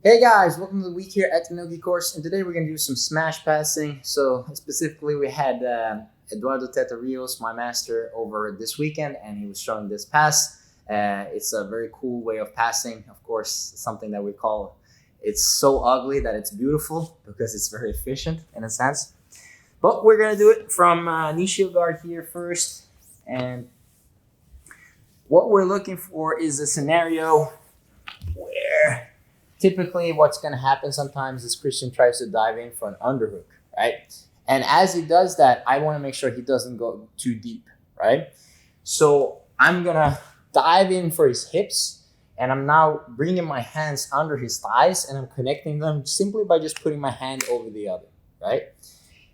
Hey guys, welcome to the week here at the Nogi course, and today we're going to do some smash passing. So specifically we had Eduardo Rios, my master, over this weekend, and he was showing this pass. It's a very cool way of passing. Of course, something that we call, it's so ugly that it's beautiful because it's very efficient in a sense. But we're going to do it from knee shield guard here first. And what we're looking for is a scenario where typically what's going to happen sometimes is Christian tries to dive in for an underhook, right? And as he does that, I want to make sure he doesn't go too deep, right? So I'm going to dive in for his hips, and I'm now bringing my hands under his thighs, and I'm connecting them simply by just putting my hand over the other, right?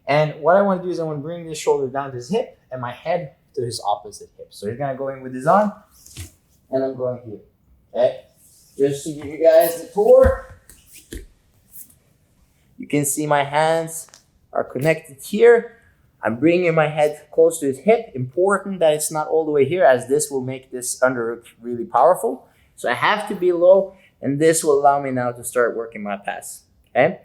And what I want to do is I want to bring this shoulder down to his hip and my head to his opposite hip. So he's going to go in with his arm, and I'm going here, okay? Just to give you guys the tour, you can see my hands are connected here. I'm bringing my head close to his hip. Important that it's not all the way here, as this will make this underhook really powerful. So I have to be low, and this will allow me now to start working my pass. Okay.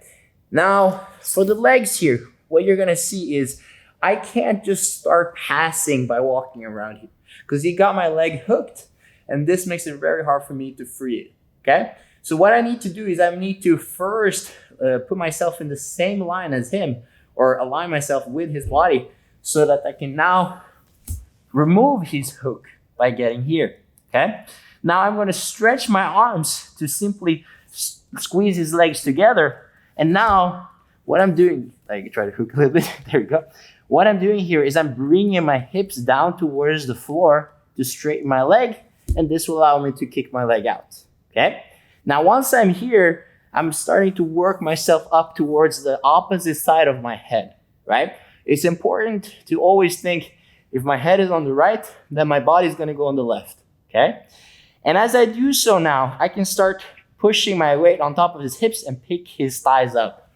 Now for the legs here, what you're gonna see is I can't just start passing by walking around here because he got my leg hooked, and this makes it very hard for me to free it. Okay, so what I need to do is I need to first put myself in the same line as him, or align myself with his body, so that I can now remove his hook by getting here. Okay, now I'm going to stretch my arms to simply squeeze his legs together. And now what I'm doing, like try to hook a little bit, there we go. What I'm doing here is I'm bringing my hips down towards the floor to straighten my leg, and this will allow me to kick my leg out. Okay. Now, once I'm here, I'm starting to work myself up towards the opposite side of my head, right? It's important to always think, if my head is on the right, then my body is going to go on the left, okay? And as I do so now, I can start pushing my weight on top of his hips and pick his thighs up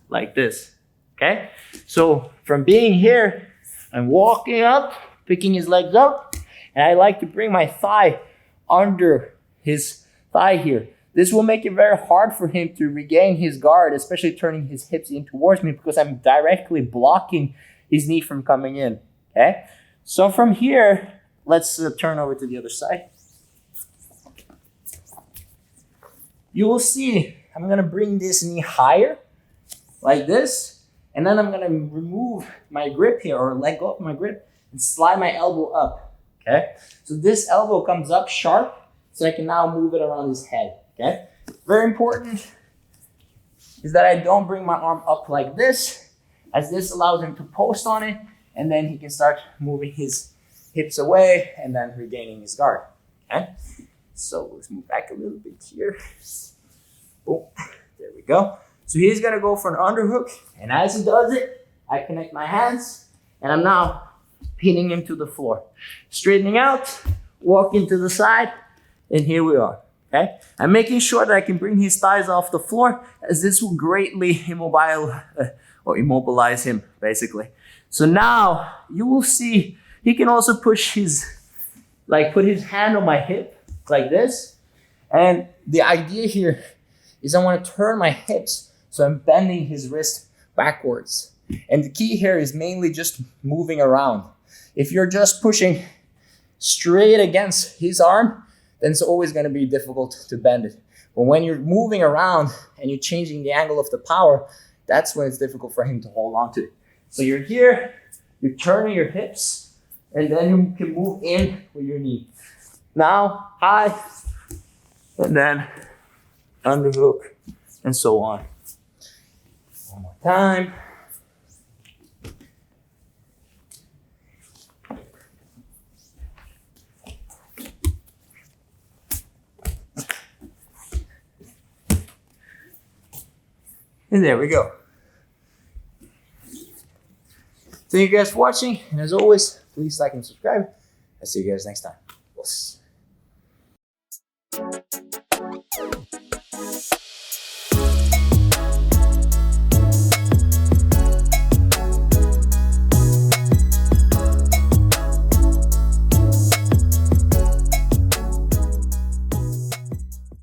like this, okay? So from being here, I'm walking up, picking his legs up, and I like to bring my thigh under his thigh here. This will make it very hard for him to regain his guard, especially turning his hips in towards me, because I'm directly blocking his knee from coming in, okay? So from here, let's turn over to the other side. You will see I'm gonna bring this knee higher, like this, and then I'm gonna remove my grip here, or let go of my grip, and slide my elbow up, okay? So this elbow comes up sharp, so I can now move it around his head, okay? Very important is that I don't bring my arm up like this, as this allows him to post on it, and then he can start moving his hips away and then regaining his guard, okay? So let's move back a little bit here. Boom, there we go. So he's gonna go for an underhook, and as he does it, I connect my hands, and I'm now pinning him to the floor. Straightening out, walking to the side, and here we are, okay? I'm making sure that I can bring his thighs off the floor, as this will greatly immobilize him, basically. So now you will see he can also push his, put his hand on my hip like this. And the idea here is I want to turn my hips, so I'm bending his wrist backwards. And the key here is mainly just moving around. If you're just pushing straight against his arm, then it's always going to be difficult to bend it. But when you're moving around and you're changing the angle of the power, that's when it's difficult for him to hold on to it. So you're here, you're turning your hips, and then you can move in with your knee. Now, high, and then underhook, and so on. One more time. And there we go. Thank you guys for watching. And as always, please like and subscribe. I'll see you guys next time.